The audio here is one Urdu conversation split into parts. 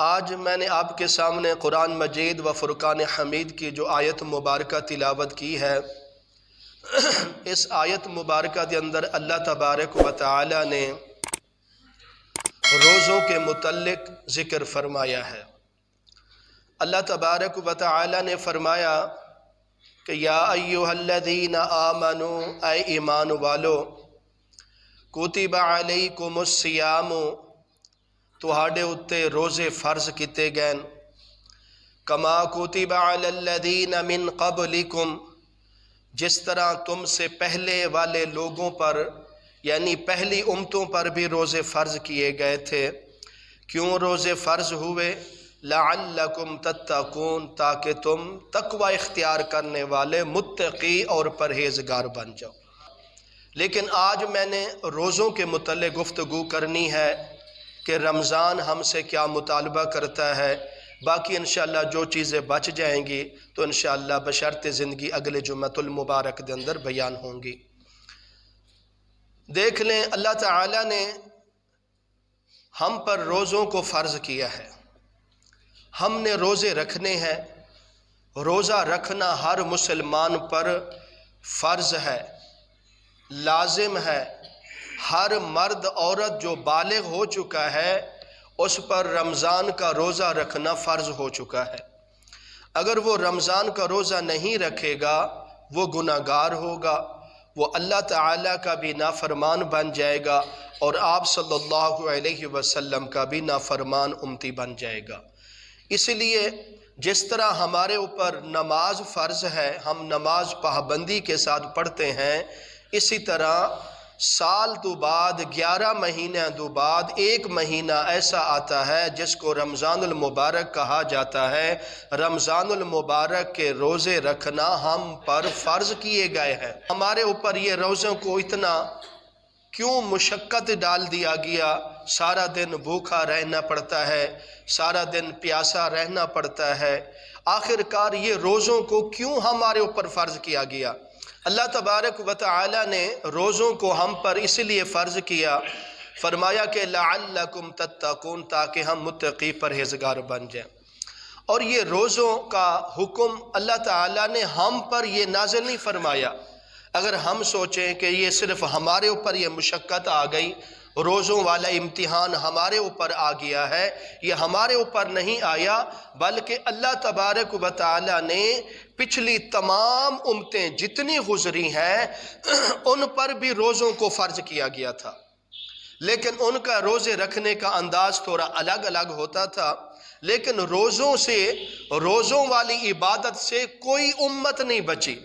آج میں نے آپ کے سامنے قرآن مجید و فرقان حمید کی جو آیت مبارکہ تلاوت کی ہے، اس آیت مبارکہ کے اندر اللہ تبارک و تعالی نے روزوں کے متعلق ذکر فرمایا ہے۔ اللہ تبارک و تعالی نے فرمایا کہ یا ایھا الذین آمنوا، اے ایمان والو، کتب علیکم الصیام، تہاڈے اتے روزے فرض کیتے گئے، کما کتب علی الذین من قبلکم، جس طرح تم سے پہلے والے لوگوں پر یعنی پہلی امتوں پر بھی روزے فرض کیے گئے تھے۔ کیوں روزے فرض ہوئے؟ لعلکم تتقون، تاکہ تم تقوی اختیار کرنے والے متقی اور پرہیزگار بن جاؤ۔ لیکن آج میں نے روزوں کے متعلق گفتگو کرنی ہے کہ رمضان ہم سے کیا مطالبہ کرتا ہے۔ باقی انشاءاللہ جو چیزیں بچ جائیں گی تو انشاءاللہ بشرط زندگی اگلے جمعۃ المبارک کے اندر بیان ہوں گی۔ دیکھ لیں، اللہ تعالیٰ نے ہم پر روزوں کو فرض کیا ہے، ہم نے روزے رکھنے ہیں۔ روزہ رکھنا ہر مسلمان پر فرض ہے، لازم ہے۔ ہر مرد عورت جو بالغ ہو چکا ہے اس پر رمضان کا روزہ رکھنا فرض ہو چکا ہے۔ اگر وہ رمضان کا روزہ نہیں رکھے گا وہ گناہگار ہوگا، وہ اللہ تعالیٰ کا بھی نافرمان بن جائے گا اور آپ صلی اللہ علیہ وسلم کا بھی نافرمان امتی بن جائے گا۔ اس لیے جس طرح ہمارے اوپر نماز فرض ہے، ہم نماز پابندی کے ساتھ پڑھتے ہیں، اسی طرح سال تو بعد 11 مہینے تو بعد ایک مہینہ ایسا آتا ہے جس کو رمضان المبارک کہا جاتا ہے۔ رمضان المبارک کے روزے رکھنا ہم پر فرض کیے گئے ہیں۔ ہمارے اوپر یہ روزوں کو اتنا کیوں مشقت ڈال دیا گیا؟ سارا دن بھوکا رہنا پڑتا ہے، سارا دن پیاسا رہنا پڑتا ہے۔ آخر کار یہ روزوں کو کیوں ہمارے اوپر فرض کیا گیا؟ اللہ تبارک و تعالی نے روزوں کو ہم پر اس لیے فرض کیا، فرمایا کہ لعلکم تتقون، تاکہ ہم متقی پرہیزگار بن جائیں۔ اور یہ روزوں کا حکم اللہ تعالیٰ نے ہم پر یہ نازل نہیں فرمایا۔ اگر ہم سوچیں کہ یہ صرف ہمارے اوپر یہ مشقت آ گئی، روزوں والا امتحان ہمارے اوپر آ گیا ہے، یہ ہمارے اوپر نہیں آیا، بلکہ اللہ تبارک و تعالی نے پچھلی تمام امتیں جتنی گزری ہیں ان پر بھی روزوں کو فرض کیا گیا تھا، لیکن ان کا روزے رکھنے کا انداز تھوڑا الگ الگ ہوتا تھا۔ لیکن روزوں والی عبادت سے کوئی امت نہیں بچی۔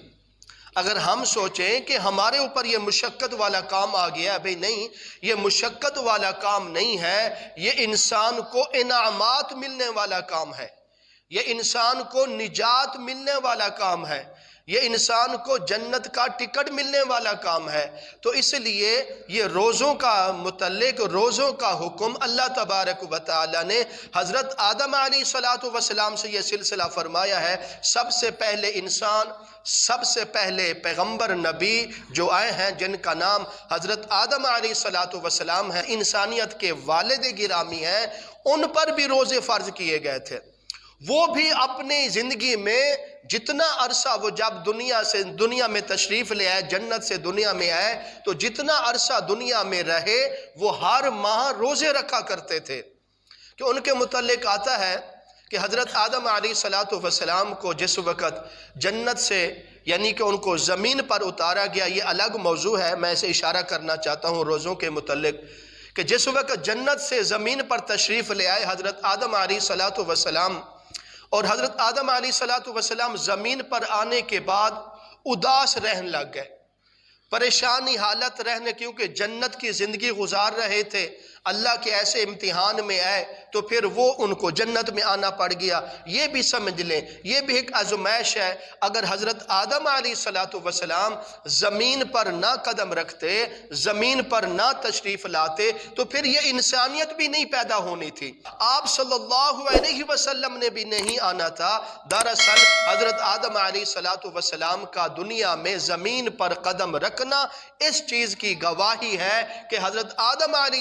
اگر ہم سوچیں کہ ہمارے اوپر یہ مشقت والا کام آ گیا، بھئی نہیں، یہ مشقت والا کام نہیں ہے، یہ انسان کو انعامات ملنے والا کام ہے، یہ انسان کو نجات ملنے والا کام ہے، یہ انسان کو جنت کا ٹکٹ ملنے والا کام ہے، تو اس لیے یہ روزوں کا متعلق روزوں کا حکم اللہ تبارک و تعالی نے حضرت آدم علیہ السلام سے یہ سلسلہ فرمایا ہے۔ سب سے پہلے انسان، سب سے پہلے پیغمبر نبی جو آئے ہیں جن کا نام حضرت آدم علیہ السلام ہے، انسانیت کے والد گرامی ہیں، ان پر بھی روزے فرض کیے گئے تھے۔ وہ بھی اپنی زندگی میں جتنا عرصہ وہ جب دنیا میں تشریف لے آئے، جنت سے دنیا میں آئے، تو جتنا عرصہ دنیا میں رہے وہ ہر ماہ روزے رکھا کرتے تھے۔ کہ ان کے متعلق آتا ہے کہ حضرت آدم علیہ السلام کو جس وقت جنت سے یعنی کہ ان کو زمین پر اتارا گیا، یہ الگ موضوع ہے، میں اسے اشارہ کرنا چاہتا ہوں روزوں کے متعلق، کہ جس وقت جنت سے زمین پر تشریف لے آئے حضرت آدم علیہ السلام، اور حضرت آدم علیہ السلام زمین پر آنے کے بعد اداس رہنے لگ گئے، پریشانی حالت رہنے، کیونکہ جنت کی زندگی گزار رہے تھے، اللہ کے ایسے امتحان میں آئے تو پھر وہ ان کو جنت میں آنا پڑ گیا۔ یہ بھی سمجھ لیں، یہ بھی ایک آزمائش ہے۔ اگر حضرت آدم علیہ السلام زمین پر نہ قدم رکھتے، زمین پر نہ تشریف لاتے، تو پھر یہ انسانیت بھی نہیں پیدا ہونی تھی، آپ صلی اللہ علیہ وسلم نے بھی نہیں آنا تھا۔ دراصل حضرت آدم علیہ السلام کا دنیا میں زمین پر قدم رکھنا اس چیز کی گواہی ہے کہ حضرت آدم علیہ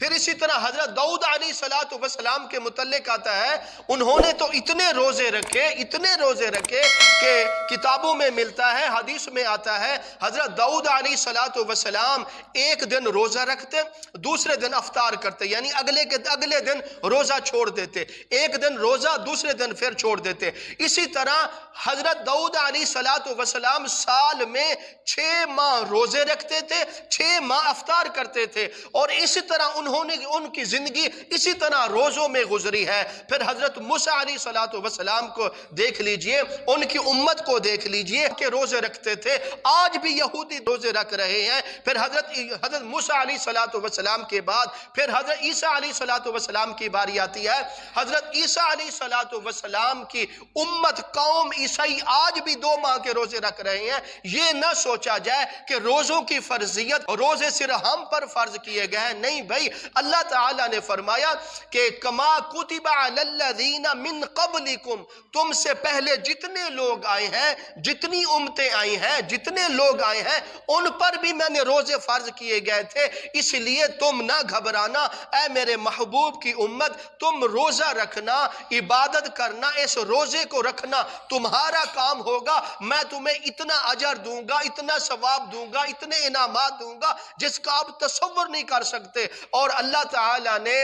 پھر اسی طرح حضرت داؤد علیہ الصلوۃ والسلام کے متعلق آتا ہے انہوں نے تو اتنے روزے رکھے کہ کتابوں میں ملتا ہے، حدیث میں آتا ہے حضرت داؤد علیہ الصلوۃ والسلام ایک دن روزہ رکھتے، دوسرے دن افطار کرتے، یعنی اگلے دن روزہ چھوڑ دیتے، ایک دن روزہ دوسرے دن پھر چھوڑ دیتے۔ اسی طرح حضرت داؤد علیہ الصلوۃ والسلام سال میں 6 ماہ روزے رکھتے تھے، 6 ماہ افطار کرتے تھے، اور اسی طرح ان کی زندگی اسی طرح روزوں میں گزری ہے۔ پھر حضرت موسیٰ علیہ السلام کو دیکھ لیجئے، ان کی امت کو دیکھ لیجئے کہ روزے رکھتے تھے، آج بھی یہودی روزے رکھ رہے ہیں۔ پھر حضرت موسیٰ علیہ السلام کے بعد پھر حضرت عیسیٰ علیہ السلام کی باری آتی ہے۔ حضرت عیسیٰ علیہ السلام کی امت قوم عیسائی آج بھی 2 ماہ کے روزے رکھ رہے ہیں۔ یہ نہ سوچا جائے کہ روزوں کی فرضیت، روزے صرف ہم پر فرض کیے گئے ہیں، نہیں بھائی، اللہ تعالیٰ نے فرمایا کہ کما کتب علی الذین من قبلکم، تم سے پہلے جتنے لوگ آئے ہیں، جتنی امتیں آئی ہیں، جتنے لوگ آئے ہیں، ان پر بھی میں نے روزے فرض کیے گئے تھے، اس لیے تم نہ گھبرانا اے میرے محبوب کی امت، تم روزہ رکھنا، عبادت کرنا، اس روزے کو رکھنا تمہارا کام ہوگا، میں تمہیں اتنا اجر دوں گا، اتنا ثواب دوں گا، اتنے انعامات دوں گا جس کا آپ تصور نہیں کر سکتے۔ اور اللہ تعالیٰ نے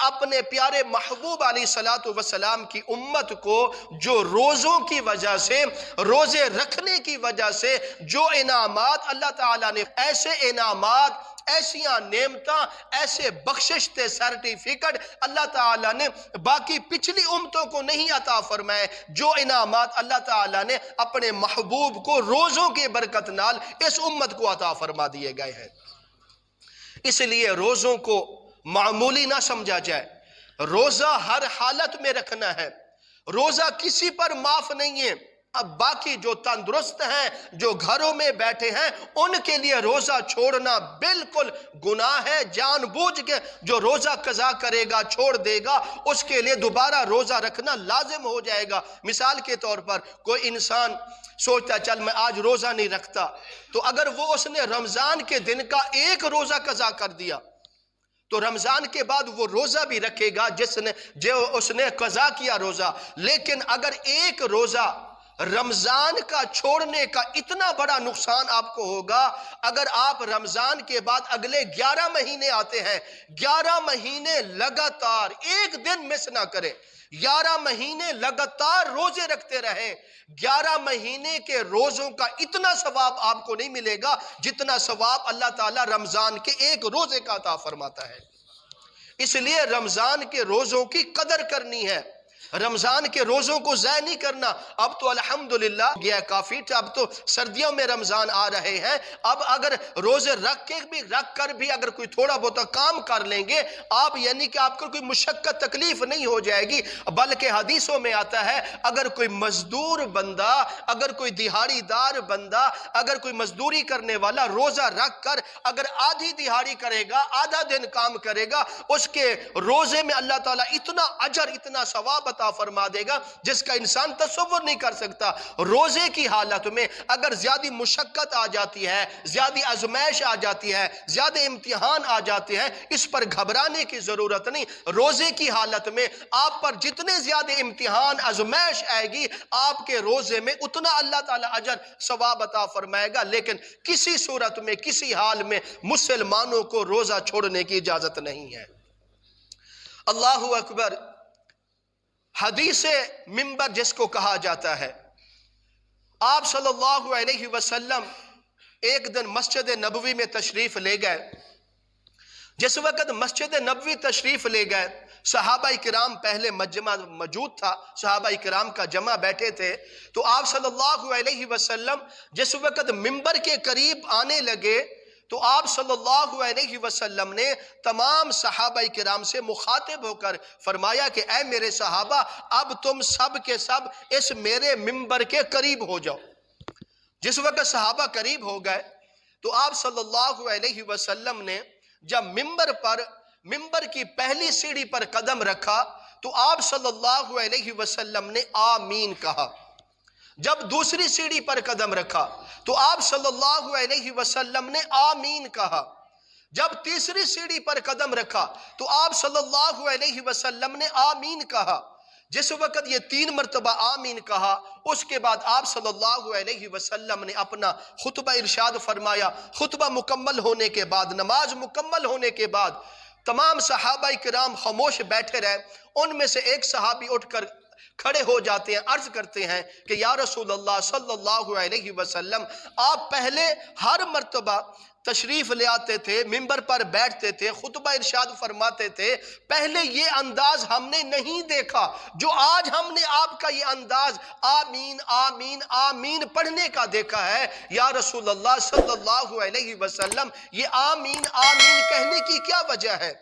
اپنے پیارے محبوب علیہ السلام کی امت کو جو روزوں کی وجہ سے، روزے رکھنے کی وجہ سے جو انعامات اللہ تعالیٰ نے، ایسے انعامات، ایسیاں نعمتاں، ایسے بخششتے سرٹیفکیٹ اللہ تعالیٰ نے باقی پچھلی امتوں کو نہیں عطا فرمائے، جو انعامات اللہ تعالیٰ نے اپنے محبوب کو روزوں کی برکت نال اس امت کو عطا فرما دیے گئے ہیں۔ اس لیے روزوں کو معمولی نہ سمجھا جائے، روزہ ہر حالت میں رکھنا ہے، روزہ کسی پر معاف نہیں ہے۔ اب باقی جو تندرست ہیں، جو گھروں میں بیٹھے ہیں، ان کے لیے روزہ چھوڑنا بالکل گناہ ہے۔ جان بوجھ کے جو روزہ قضا کرے گا، چھوڑ دے گا، اس کے لیے دوبارہ روزہ رکھنا لازم ہو جائے گا۔ مثال کے طور پر کوئی انسان سوچتا چل میں آج روزہ نہیں رکھتا، تو اگر اس نے رمضان کے دن کا ایک روزہ قضا کر دیا تو رمضان کے بعد وہ روزہ بھی رکھے گا اس نے قضا کیا روزہ۔ لیکن اگر ایک روزہ رمضان کا چھوڑنے کا اتنا بڑا نقصان آپ کو ہوگا، اگر آپ رمضان کے بعد اگلے 11 مہینے آتے ہیں، 11 مہینے لگاتار ایک دن مس نہ کریں، 11 مہینے لگاتار روزے رکھتے رہیں، 11 مہینے کے روزوں کا اتنا ثواب آپ کو نہیں ملے گا جتنا ثواب اللہ تعالیٰ رمضان کے ایک روزے کا عطا فرماتا ہے۔ اس لیے رمضان کے روزوں کی قدر کرنی ہے، رمضان کے روزوں کو ضائع نہیں کرنا۔ اب تو الحمدللہ گیا کافی، اب تو سردیوں میں رمضان آ رہے ہیں، اب اگر روزے رکھ کر بھی اگر کوئی تھوڑا بہت کام کر لیں گے آپ، یعنی کہ آپ کو کوئی مشقت تکلیف نہیں ہو جائے گی، بلکہ حدیثوں میں آتا ہے اگر کوئی مزدور بندہ، اگر کوئی دہاڑی دار بندہ، اگر کوئی مزدوری کرنے والا روزہ رکھ کر اگر آدھی دہاڑی کرے گا، آدھا دن کام کرے گا، اس کے روزے میں اللہ تعالیٰ اتنا اجر، اتنا ثواب عطا فرما دے گا جس کا انسان تصور نہیں کر سکتا۔ روزے کی حالت میں اگر زیادہ مشقت آ جاتی ہے، زیادہ آزمائش آ جاتی ہے، زیادہ امتحان آ جاتے ہیں، اس پر گھبرانے کی ضرورت نہیں۔ روزے کی حالت میں آپ پر جتنے زیادہ امتحان، آزمائش آئے گی، آپ کے روزے میں اتنا اللہ تعالیٰ اجر ثواب عطا فرمائے گا۔ لیکن کسی صورت میں، کسی حال میں مسلمانوں کو روزہ چھوڑنے کی اجازت نہیں ہے۔ اللہ اکبر۔ حدیث منبر جس کو کہا جاتا ہے، آپ صلی اللہ علیہ وسلم ایک دن مسجد نبوی میں تشریف لے گئے۔ جس وقت مسجد نبوی تشریف لے گئے، صحابہ کرام پہلے مجمع موجود تھا، صحابہ کرام کا جمع بیٹھے تھے، تو آپ صلی اللہ علیہ وسلم جس وقت منبر کے قریب آنے لگے تو آپ صلی اللہ علیہ وسلم نے تمام صحابہ کرام سے مخاطب ہو کر فرمایا کہ اے میرے صحابہ، اب تم سب کے سب اس میرے منبر کے قریب ہو جاؤ۔ جس وقت صحابہ قریب ہو گئے تو آپ صلی اللہ علیہ وسلم نے جب منبر کی پہلی سیڑھی پر قدم رکھا تو آپ صلی اللہ علیہ وسلم نے آمین کہا۔ جب دوسری سیڑھی پر قدم رکھا تو آپ صلی اللہ علیہ وسلم نے آمین کہا۔ جب تیسری سیڑھی پر قدم رکھا تو آپ صلی اللہ علیہ وسلم نے آمین کہا۔ جس وقت یہ 3 مرتبہ آمین کہا، اس کے بعد آپ صلی اللہ علیہ وسلم نے اپنا خطبہ ارشاد فرمایا۔ خطبہ مکمل ہونے کے بعد، نماز مکمل ہونے کے بعد تمام صحابہ کرام خاموش بیٹھے رہے۔ ان میں سے ایک صحابی اٹھ کر کھڑے ہو جاتے ہیں، عرض کرتے ہیں کہ یا رسول اللہ صلی اللہ علیہ وسلم، آپ پہلے ہر مرتبہ تشریف لے آتے تھے، ممبر پر بیٹھتے تھے، خطبہ ارشاد فرماتے تھے، پہلے یہ انداز ہم نے نہیں دیکھا جو آج ہم نے آپ کا یہ انداز آمین آمین آمین پڑھنے کا دیکھا ہے۔ یا رسول اللہ صلی اللہ علیہ وسلم، یہ آمین آمین کہنے کی کیا وجہ ہے؟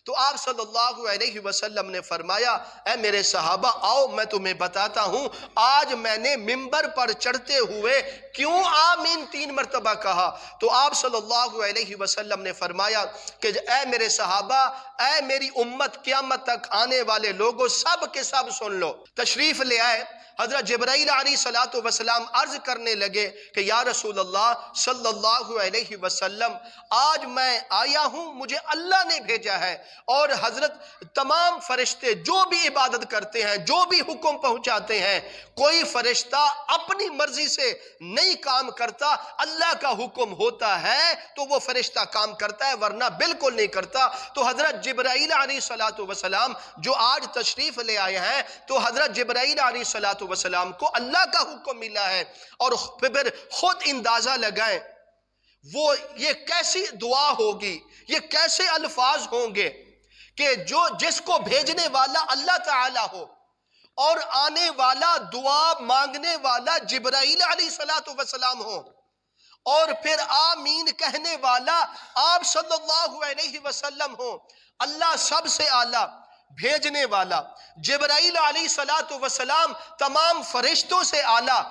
تو آپ صلی اللہ علیہ وسلم نے فرمایا، اے میرے صحابہ، آؤ میں تمہیں بتاتا ہوں آج میں نے ممبر پر چڑھتے ہوئے کیوں آمین 3 مرتبہ کہا۔ تو آپ صلی اللہ علیہ وسلم نے فرمایا کہ اے میرے صحابہ، اے میری امت، قیامت تک آنے والے لوگوں، سب کے سب سن لو۔ تشریف لے آئے حضرت جبرائیل علیہ السلام، عرض کرنے لگے کہ یا رسول اللہ صلی اللہ علیہ وسلم، آج میں آیا ہوں، مجھے اللہ نے بھیجا ہے، اور حضرت تمام فرشتے جو بھی عبادت کرتے ہیں، جو بھی حکم پہنچاتے ہیں، کوئی فرشتہ اپنی مرضی سے نہیں کام کرتا، اللہ کا حکم ہوتا ہے تو وہ فرشتہ کام کرتا ہے، ورنہ بالکل نہیں کرتا۔ تو حضرت جبرائیل علیہ السلام جو آج تشریف لے آئے ہیں، تو حضرت جبرائیل علیہ السلام کو اللہ کا حکم ملا ہے، اور پھر خود اندازہ لگائیں وہ یہ کیسی دعا ہوگی، یہ کیسے الفاظ ہوں گے کہ جس کو بھیجنے والا اللہ تعالیٰ ہو اور آنے والا، دعا مانگنے والا جبرائیل علیہ السلام ہو، اور پھر آمین کہنے والا آپ صلی اللہ علیہ وسلم ہو۔ اللہ سب سے اعلیٰ، بھیجنے والا جبرائیل علیہ السلام تمام فرشتوں سے اعلیٰ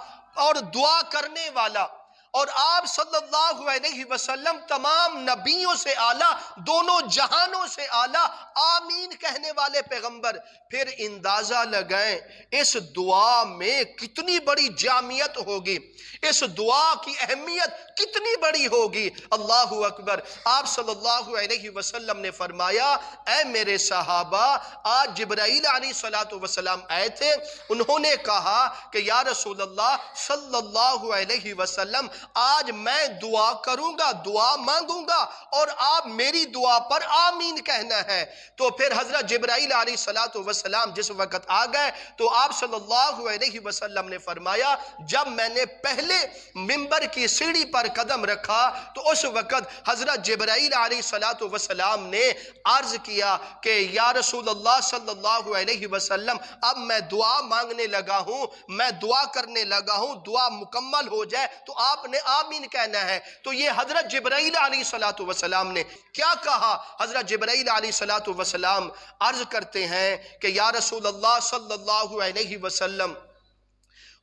اور دعا کرنے والا، اور آپ صلی اللہ علیہ وسلم تمام نبیوں سے اعلیٰ، دونوں جہانوں سے اعلیٰ، آمین کہنے والے پیغمبر۔ پھر اندازہ لگائیں اس دعا میں کتنی بڑی جامعیت ہوگی، اس دعا کی اہمیت کتنی بڑی ہوگی۔ اللہ اکبر۔ آپ صلی اللہ علیہ وسلم نے فرمایا، اے میرے صحابہ، آج جبرائیل علیہ السلام آئے تھے، انہوں نے کہا کہ یا رسول اللہ صلی اللہ علیہ وسلم، آج میں دعا کروں گا، دعا مانگوں گا، اور آپ میری دعا پر آمین کہنا ہے۔ تو پھر حضرت جبرائیل علیہ السلام جس وقت آ گئے تو آپ صلی اللہ علیہ وسلم نے فرمایا، جب میں نے پہلے ممبر کی سیڑھی پر قدم رکھا تو اس وقت حضرت جبرائیل علیہ السلام نے عرض کیا کہ یا رسول اللہ صلی اللہ علیہ وسلم، اب میں دعا مانگنے لگا ہوں، میں دعا کرنے لگا ہوں، دعا مکمل ہو جائے تو آپ نے آمین کہنا ہے۔ تو یہ حضرت جبرائیل علیہ السلام نے کیا کہا؟ حضرت جبرائیل علیہ السلام عرض کرتے ہیں کہ یا رسول اللہ صلی اللہ علیہ وسلم،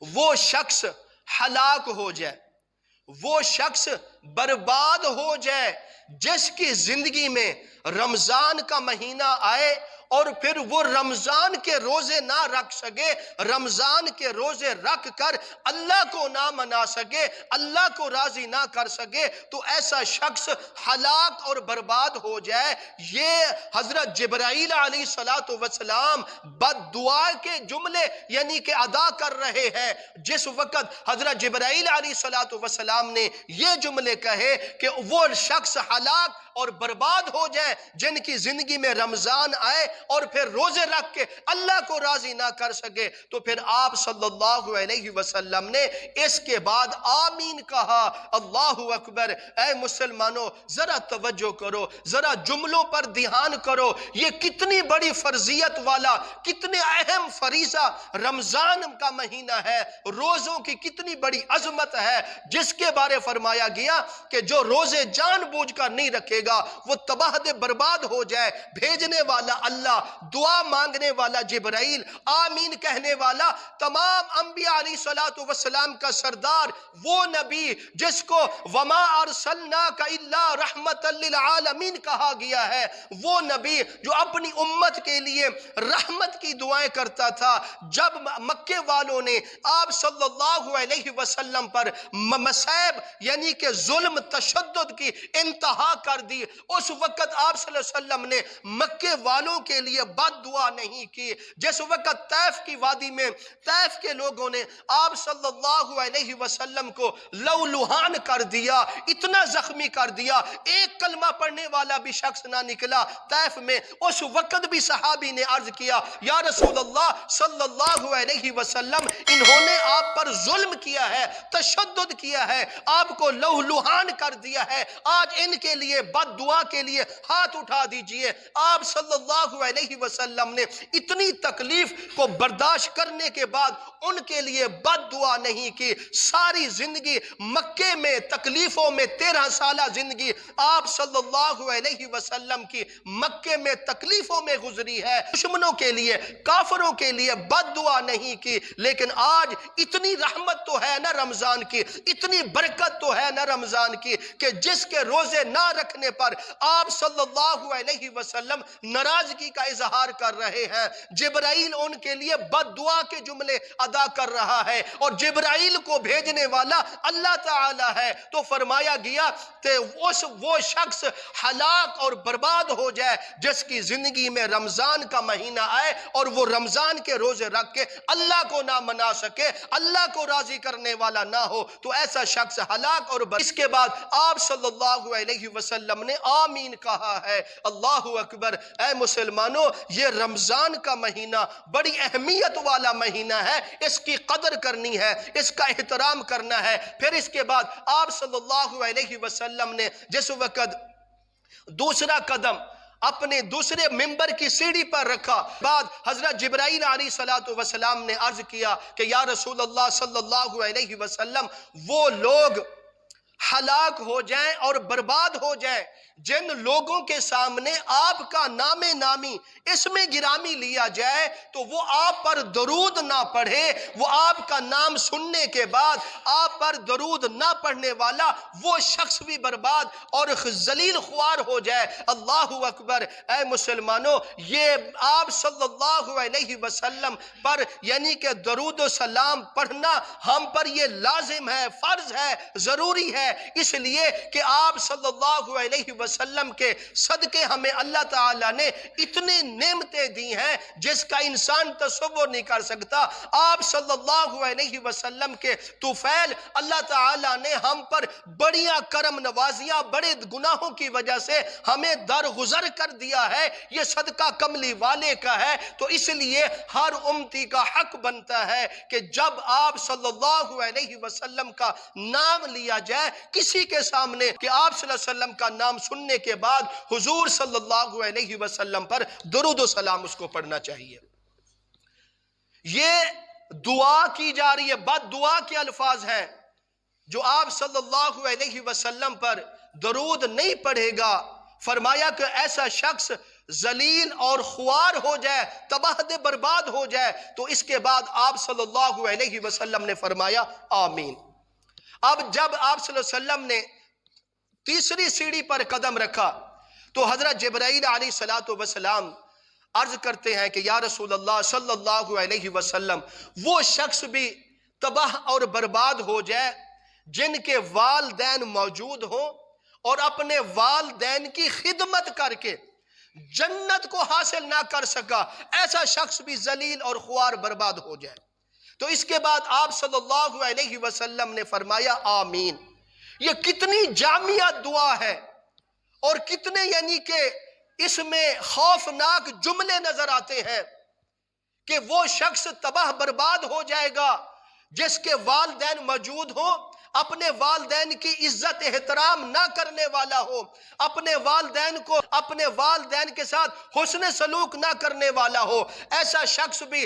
وہ شخص ہلاک ہو جائے، وہ شخص برباد ہو جائے جس کی زندگی میں رمضان کا مہینہ آئے اور پھر وہ رمضان کے روزے نہ رکھ سکے، رمضان کے روزے رکھ کر اللہ کو نہ منا سکے، اللہ کو راضی نہ کر سکے، تو ایسا شخص ہلاک اور برباد ہو جائے۔ یہ حضرت جبرائیل علیہ السلام بد دعا کے جملے یعنی کہ ادا کر رہے ہیں۔ جس وقت حضرت جبرائیل علیہ السلام نے یہ جملے کہے کہ وہ شخص ہلاک اور برباد ہو جائے جن کی زندگی میں رمضان آئے اور پھر روزے رکھ کے اللہ کو راضی نہ کر سکے، تو پھر آپ صلی اللہ علیہ وسلم نے اس کے بعد آمین کہا۔ اللہ اکبر۔ اے مسلمانوں، ذرا توجہ کرو، ذرا جملوں پر دھیان کرو، یہ کتنی بڑی فرضیت والا، کتنے اہم فریضہ رمضان کا مہینہ ہے، روزوں کی کتنی بڑی عظمت ہے، جس کے بارے فرمایا گیا کہ جو روزے جان بوجھ کر نہیں رکھے گا وہ تباہ دے برباد ہو جائے۔ بھیجنے والا اللہ والا, دعا مانگنے والا جبرائیل, آمین کہنے والا, تمام انبیاء علیہ الصلوۃ والسلام کا سردار, وہ نبی جس کو وما ارسلناک الا رحمت للعالمین کہا گیا ہے, وہ نبی جو اپنی امت کے لیے رحمت کی دعائیں کرتا تھا. جب مکے والوں نے آپ صلی اللہ علیہ وسلم پر مصائب یعنی کہ ظلم تشدد کی انتہا کر دی, اس وقت آپ صلی اللہ علیہ وسلم نے مکے والوں کے لیے بد دعا نہیں کی. جس وقت طائف کی وادی میں طائف کے لوگوں نے آپ صلی اللہ علیہ وسلم کو لہولہان کر دیا, اتنا زخمی کر دیا, ایک کلمہ پڑھنے والا بھی شخص نہ نکلا طائف میں, اس وقت بھی صحابی نے عرض کیا یا رسول اللہ صلی اللہ علیہ وسلم, انہوں نے آپ پر ظلم کیا ہے, تشدد کیا ہے, آپ کو لہولہان کر دیا ہے, آج ان کے لیے بد دعا کے لیے ہاتھ اٹھا دیجئے. آپ صلی اللہ علیہ وسلم نے اتنی تکلیف کو برداشت کرنے کے بعد ان کے لیے بد دعا نہیں کی. ساری زندگی مکے میں تکلیفوں میں, 13 سالہ زندگی آپ صلی اللہ علیہ وسلم کی مکے میں تکلیفوں میں گزری ہے. دشمنوں کے لیے, کافروں کے لیے بد دعا نہیں کی. لیکن آج اتنی رحمت تو ہے نا رمضان کی, اتنی برکت تو ہے نا رمضان کی, کہ جس کے روزے نہ رکھنے پر آپ صلی اللہ علیہ وسلم ناراضگی کا اظہار کر رہے ہیں. جبرائیل ان کے لیے بد دعا کے جملے ادا کر رہا ہے, اور جبرائیل کو بھیجنے والا اللہ تعالی ہے. تو فرمایا گیا کہ وہ شخص ہلاک اور برباد ہو جائے جس کی زندگی میں رمضان کا مہینہ آئے اور وہ رمضان کے روزے رکھ کے اللہ کو نہ منا سکے, اللہ کو راضی کرنے والا نہ ہو, تو ایسا شخص ہلاک اور اس کے بعد آپ صلی اللہ علیہ وسلم نے آمین کہا ہے. اللہ اکبر. اے مسلمانوں, یہ رمضان کا مہینہ بڑی اہمیت والا مہینہ ہے, اس کی قدر کرنی ہے, اس کا احترام کرنا ہے. پھر اس کے بعد آپ صلی اللہ علیہ وسلم نے جس وقت دوسرا قدم اپنے دوسرے ممبر کی سیڑھی پر رکھا, بعد حضرت جبرائیل علیہ الصلوۃ والسلام نے عرض کیا کہ یا رسول اللہ صلی اللہ علیہ وسلم, وہ لوگ ہلاک ہو جائیں اور برباد ہو جائیں جن لوگوں کے سامنے آپ کا نام نامی اسم گرامی لیا جائے تو وہ آپ پر درود نہ پڑھے, وہ آپ کا نام سننے کے بعد آپ پر درود نہ پڑھنے والا وہ شخص بھی برباد اور ذلیل خوار ہو جائے. اللہ اکبر. اے مسلمانوں, یہ آپ صلی اللہ علیہ وسلم پر یعنی کہ درود و سلام پڑھنا ہم پر یہ لازم ہے, فرض ہے, ضروری ہے, اس لیے کہ آپ صلی اللہ علیہ وسلم کے صدقے ہمیں اللہ تعالیٰ نے اتنی نعمتیں دی ہیں جس کا انسان تصور نہیں کر سکتا. آپ صلی اللہ علیہ وسلم کے طفیل اللہ تعالیٰ نے ہم پر بڑیاں کرم نوازیاں, بڑے گناہوں کی وجہ سے ہمیں درگزر کر دیا ہے, یہ صدقہ کملی والے کا ہے. تو اس لیے ہر امتی کا حق بنتا ہے کہ جب آپ صلی اللہ علیہ وسلم کا نام لیا جائے کسی کے سامنے, کہ آپ صلی اللہ علیہ وسلم کا نام سننے کے بعد حضور صلی اللہ علیہ وسلم پر درود و سلام اس کو پڑھنا چاہیے. یہ دعا کی جا رہی ہے, بد دعا کے الفاظ ہیں. جو آپ صلی اللہ علیہ وسلم پر درود نہیں پڑھے گا, فرمایا کہ ایسا شخص ذلیل اور خوار ہو جائے, تباہ دے برباد ہو جائے. تو اس کے بعد آپ صلی اللہ علیہ وسلم نے فرمایا آمین. اب جب آپ صلی اللہ علیہ وسلم نے تیسری سیڑھی پر قدم رکھا تو حضرت جبرائیل علیہ الصلوۃ والسلام عرض کرتے ہیں کہ یا رسول اللہ صلی اللہ علیہ وسلم, وہ شخص بھی تباہ اور برباد ہو جائے جن کے والدین موجود ہوں اور اپنے والدین کی خدمت کر کے جنت کو حاصل نہ کر سکا, ایسا شخص بھی ذلیل اور خوار برباد ہو جائے. تو اس کے بعد آپ صلی اللہ علیہ وسلم نے فرمایا آمین. یہ کتنی جامع دعا ہے اور کتنے یعنی کہ اس میں خوفناک جملے نظر آتے ہیں کہ وہ شخص تباہ برباد ہو جائے گا جس کے والدین موجود ہوں, اپنے والدین کی عزت احترام نہ کرنے والا ہو, اپنے والدین کے ساتھ حسن سلوک نہ کرنے والا ہو. ایسا شخص بھی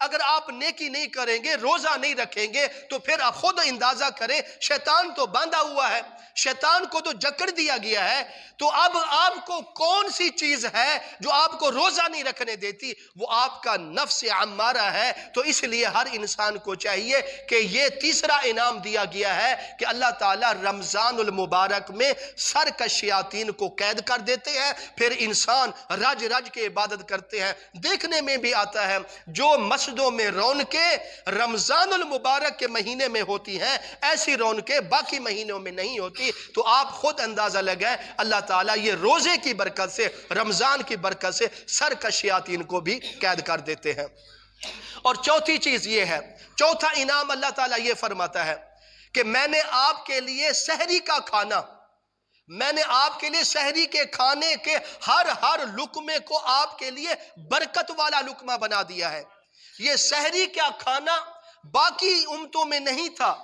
اگر آپ نیکی نہیں کریں گے، روزہ نہیں رکھیں گے، تو پھر آپ خود اندازہ کریں، شیطان تو باندھا ہوا ہے، شیطان کو تو جکڑ دیا گیا ہے، تو اب آپ کو کون سی چیز ہے جو آپ کو روزہ نہیں رکھنے دیتی؟ وہ آپ کا نفس عمارہ ہے۔ تو اس لیے ہر انسان کو چاہیے کہ یہ تیسرا انعام دیا گیا ہے کہ اللہ تعالیٰ رمضان المبارک میں سرکش شیاطین کو قید کر دیتے ہیں، پھر انسان رج رج کے عبادت کرتے ہیں۔ دیکھنے میں بھی آتا ہے جو مسجدوں میں رونقیں رمضان المبارک کے مہینے میں ہوتی ہیں، ایسی رونقیں باقی مہینوں میں نہیں ہوتی۔ تو آپ خود اندازہ لگائیں، اللہ تعالیٰ یہ روزے کی برکت سے، رمضان کی برکت سے سرکش شیاطین کو بھی قید کر دیتے ہیں۔ اور چوتھی چیز یہ ہے، چوتھا انعام اللہ تعالیٰ یہ فرماتا ہے کہ میں نے آپ کے لیے سحری کا کھانا، میں نے آپ کے لیے سحری کے کھانے کے ہر لقمے کو آپ کے لیے برکت والا لقمہ بنا دیا ہے۔ یہ سحری کا کھانا باقی امتوں میں نہیں تھا۔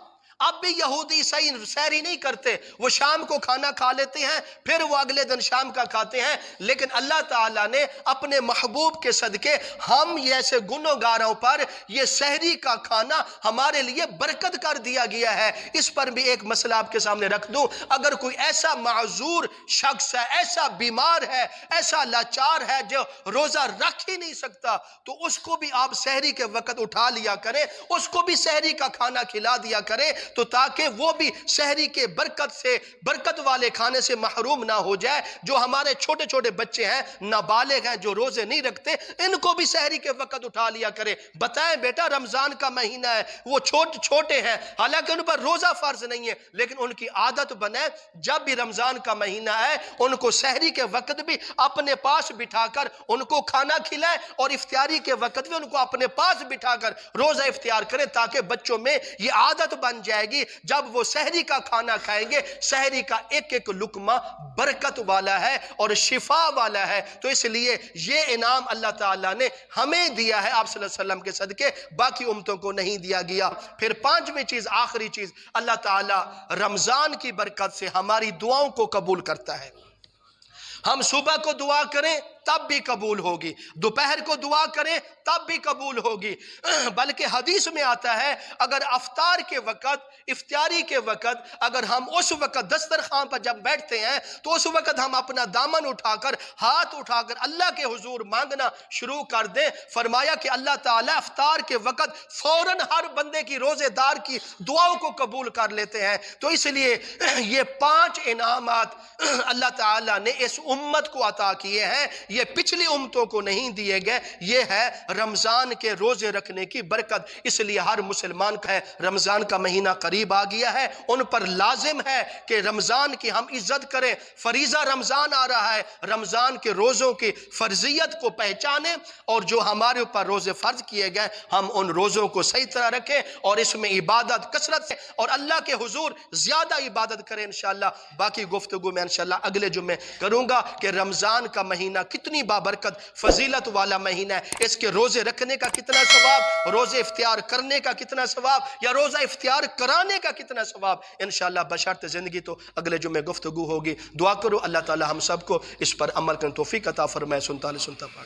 اب بھی یہودی سحری نہیں کرتے، وہ شام کو کھانا کھا لیتے ہیں، پھر وہ اگلے دن شام کا کھاتے ہیں، لیکن اللہ تعالیٰ نے اپنے محبوب کے صدقے ہم جیسے گنہگاروں پر یہ سحری کا کھانا ہمارے لیے برکت کر دیا گیا ہے۔ اس پر بھی ایک مسئلہ آپ کے سامنے رکھ دوں، اگر کوئی ایسا معذور شخص ہے، ایسا بیمار ہے، ایسا لاچار ہے جو روزہ رکھ ہی نہیں سکتا، تو اس کو بھی آپ سحری کے وقت اٹھا لیا کریں، اس کو بھی سحری کا کھانا کھلا دیا کریں، تو تاکہ وہ بھی سحری کے برکت سے، برکت والے کھانے سے محروم نہ ہو جائے۔ جو ہمارے چھوٹے چھوٹے بچے ہیں، نابالغ ہیں، جو روزے نہیں رکھتے، ان کو بھی سحری کے وقت اٹھا لیا کرے، بتائیں بیٹا رمضان کا مہینہ ہے، وہ چھوٹے ہیں، حالانکہ ان پر روزہ فرض نہیں ہے، لیکن ان کی عادت بنے جب بھی رمضان کا مہینہ ہے ان کو سحری کے وقت بھی اپنے پاس بٹھا کر ان کو کھانا کھلائے، اور افطاری کے وقت بھی ان کو اپنے پاس بٹھا کر روزہ افطار کرے، تاکہ بچوں میں یہ عادت بن جائے گی، جب وہ سحری کا کھانا کھائیں گے، سحری کا ایک ایک لقمہ برکت والا ہے اور شفا والا ہے۔ تو اس لیے یہ انعام اللہ تعالیٰ نے ہمیں دیا ہے آپ صلی اللہ علیہ وسلم کے صدقے، باقی امتوں کو نہیں دیا گیا۔ پھر پانچویں چیز، آخری چیز، اللہ تعالیٰ رمضان کی برکت سے ہماری دعاؤں کو قبول کرتا ہے۔ ہم صبح کو دعا کریں تب بھی قبول ہوگی، دوپہر کو دعا کریں تب بھی قبول ہوگی، بلکہ حدیث میں آتا ہے اگر افطار کے وقت، افطاری کے وقت، اگر ہم اس وقت دسترخوان پر جب بیٹھتے ہیں تو اس وقت ہم اپنا دامن اٹھا کر، ہاتھ اٹھا کر اللہ کے حضور مانگنا شروع کر دیں، فرمایا کہ اللہ تعالیٰ افطار کے وقت فوراً ہر بندے کی، روزے دار کی دعاؤں کو قبول کر لیتے ہیں۔ تو اس لیے یہ 5 انعامات اللہ تعالیٰ نے اس امت کو عطا کیے ہیں، یہ پچھلی امتوں کو نہیں دیے گئے، یہ ہے رمضان کے روزے رکھنے کی برکت۔ اس لیے ہر مسلمان کا ہے، رمضان کا مہینہ قریب آ گیا ہے، ان پر لازم ہے کہ رمضان کی ہم عزت کریں، فریضہ رمضان آ رہا ہے، رمضان کے روزوں کی فرضیت کو پہچانیں، اور جو ہمارے اوپر روزے فرض کیے گئے ہم ان روزوں کو صحیح طرح رکھیں، اور اس میں عبادت کثرت سے اور اللہ کے حضور زیادہ عبادت کریں انشاءاللہ۔ باقی گفتگو میں انشاءاللہ اگلے جمعے کروں گا کہ رمضان کا مہینہ کتنی بابرکت فضیلت والا مہینہ ہے، اس کے روزے رکھنے کا کتنا ثواب، روزے افطار کرنے کا کتنا ثواب، یا روزہ افطار کرانے کا کتنا ثواب، انشاءاللہ بشرط زندگی تو اگلے جمعے گفتگو ہوگی۔ دعا کرو اللہ تعالی ہم سب کو اس پر عمل کرنے توفیق عطا فرمائے۔ سنتا پڑھ